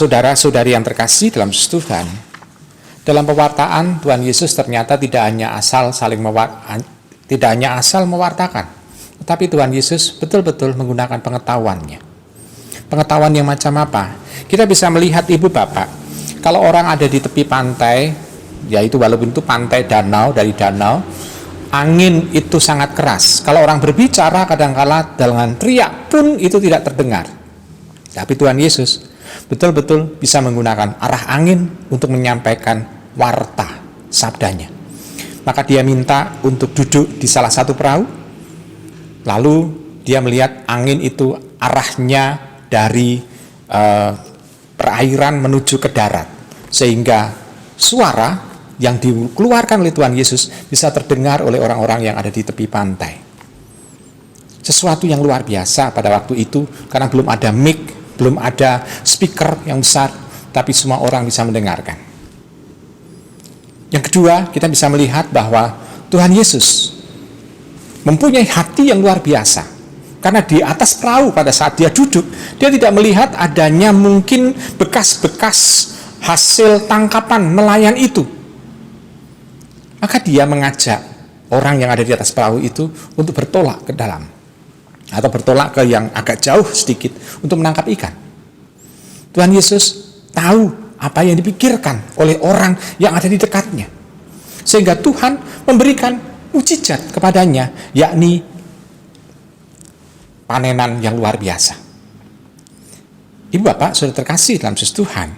Saudara-saudari yang terkasih dalam Tuhan, dalam pewartaan Tuhan Yesus ternyata tidak hanya asal mewartakan, tetapi Tuhan Yesus betul-betul menggunakan pengetahuannya. Pengetahuan yang macam apa? Kita bisa melihat ibu bapak, kalau orang ada di tepi pantai, yaitu walaupun itu pantai danau, dari danau, angin itu sangat keras. Kalau orang berbicara kadang-kala dengan teriak pun itu tidak terdengar. Tapi Tuhan Yesus betul-betul bisa menggunakan arah angin untuk menyampaikan warta sabdanya. Maka dia minta untuk duduk di salah satu perahu, lalu dia melihat angin itu arahnya dari perairan menuju ke darat, sehingga suara yang dikeluarkan oleh Tuhan Yesus bisa terdengar oleh orang-orang yang ada di tepi pantai. Sesuatu yang luar biasa pada waktu itu, karena belum ada mic, belum ada speaker yang besar, tapi semua orang bisa mendengarkan. Yang kedua, kita bisa melihat bahwa Tuhan Yesus mempunyai hati yang luar biasa. Karena di atas perahu pada saat dia duduk, dia tidak melihat adanya mungkin bekas-bekas hasil tangkapan nelayan itu. Maka dia mengajak orang yang ada di atas perahu itu untuk bertolak ke dalam, atau bertolak ke yang agak jauh sedikit untuk menangkap ikan. Tuhan Yesus tahu apa yang dipikirkan oleh orang yang ada di dekatnya, sehingga Tuhan memberikan mukjizat kepadanya, yakni panenan yang luar biasa. Ibu bapak sudah terkasih dalam Tuhan,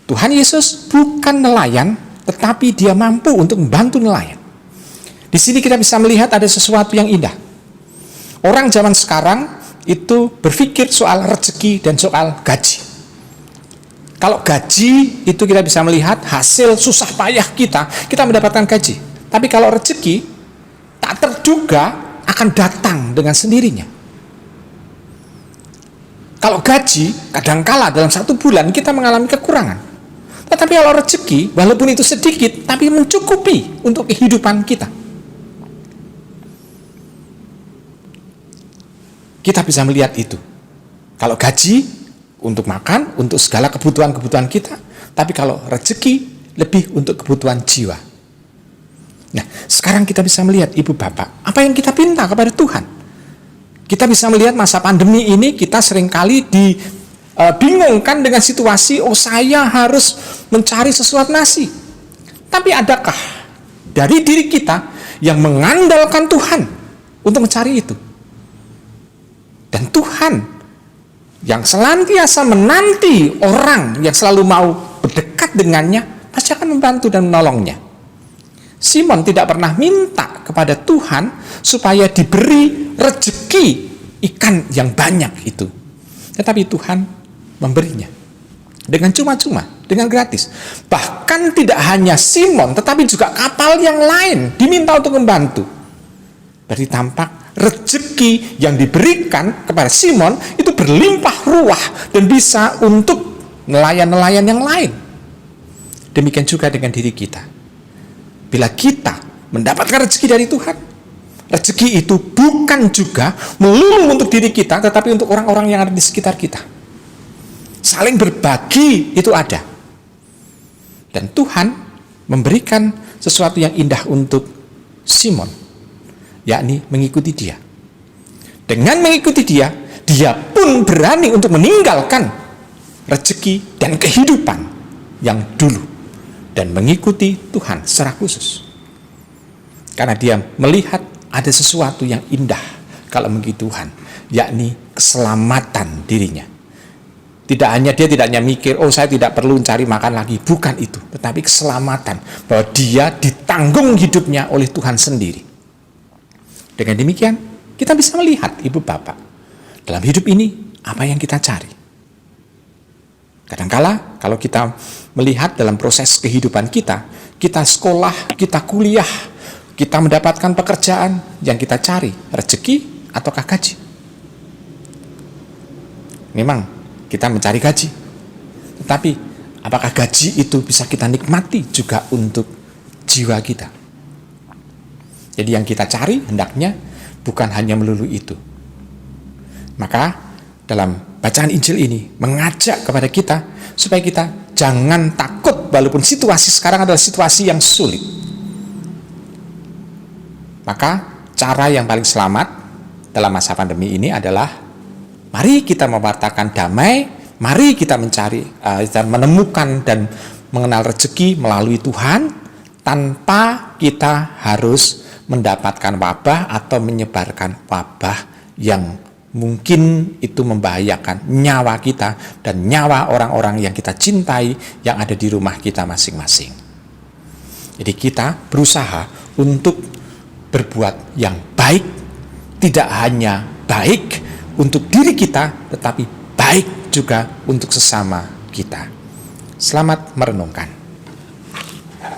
Tuhan Yesus bukan nelayan, tetapi dia mampu untuk membantu nelayan. Di sini kita bisa melihat ada sesuatu yang indah. Orang zaman sekarang itu berpikir soal rezeki dan soal gaji. Kalau gaji itu kita bisa melihat hasil susah payah kita mendapatkan gaji. Tapi kalau rezeki tak terduga akan datang dengan sendirinya. Kalau gaji kadangkala dalam satu bulan kita mengalami kekurangan. Tetapi kalau rezeki walaupun itu sedikit tapi mencukupi untuk kehidupan kita. Kita bisa melihat itu. Kalau gaji untuk makan, untuk segala kebutuhan-kebutuhan kita, tapi kalau rezeki lebih untuk kebutuhan jiwa. Nah, sekarang kita bisa melihat ibu bapak, apa yang kita pinta kepada Tuhan. Kita bisa melihat masa pandemi ini kita seringkali dibingungkan dengan situasi, saya harus mencari sesuatu nasi. Tapi adakah dari diri kita yang mengandalkan Tuhan untuk mencari itu? Dan Tuhan yang senantiasa menanti orang yang selalu mau berdekat dengannya, pasti akan membantu dan menolongnya. Simon tidak pernah minta kepada Tuhan supaya diberi rezeki ikan yang banyak itu. Tetapi Tuhan memberinya dengan cuma-cuma, dengan gratis. Bahkan tidak hanya Simon, tetapi juga kapal yang lain diminta untuk membantu. Berarti tampak rezeki yang diberikan kepada Simon itu berlimpah ruah dan bisa untuk nelayan-nelayan yang lain. Demikian juga dengan diri kita. Bila kita mendapatkan rezeki dari Tuhan, rezeki itu bukan juga melulu untuk diri kita, tetapi untuk orang-orang yang ada di sekitar kita. Saling berbagi itu ada. Dan Tuhan memberikan sesuatu yang indah untuk Simon, yakni mengikuti dia. Dengan mengikuti dia, dia pun berani untuk meninggalkan rezeki dan kehidupan yang dulu dan mengikuti Tuhan secara khusus. Karena dia melihat ada sesuatu yang indah kalau mengikuti Tuhan, yakni keselamatan dirinya. Dia tidak hanya mikir, saya tidak perlu cari makan lagi, bukan itu, tetapi keselamatan, bahwa dia ditanggung hidupnya oleh Tuhan sendiri. Dengan demikian, kita bisa melihat ibu bapak, dalam hidup ini apa yang kita cari. Kadangkala kalau kita melihat dalam proses kehidupan kita sekolah, kita kuliah, kita mendapatkan pekerjaan, yang kita cari rezeki ataukah gaji? Memang kita mencari gaji, tetapi apakah gaji itu bisa kita nikmati juga untuk jiwa kita? Jadi yang kita cari hendaknya bukan hanya melulu itu. Maka dalam bacaan Injil ini mengajak kepada kita supaya kita jangan takut walaupun situasi sekarang adalah situasi yang sulit. Maka cara yang paling selamat dalam masa pandemi ini adalah mari kita mewartakan damai, mari kita mencari dan menemukan dan mengenal rezeki melalui Tuhan tanpa kita harus mendapatkan wabah atau menyebarkan wabah yang mungkin itu membahayakan nyawa kita dan nyawa orang-orang yang kita cintai yang ada di rumah kita masing-masing. Jadi kita berusaha untuk berbuat yang baik, tidak hanya baik untuk diri kita, tetapi baik juga untuk sesama kita. Selamat merenungkan.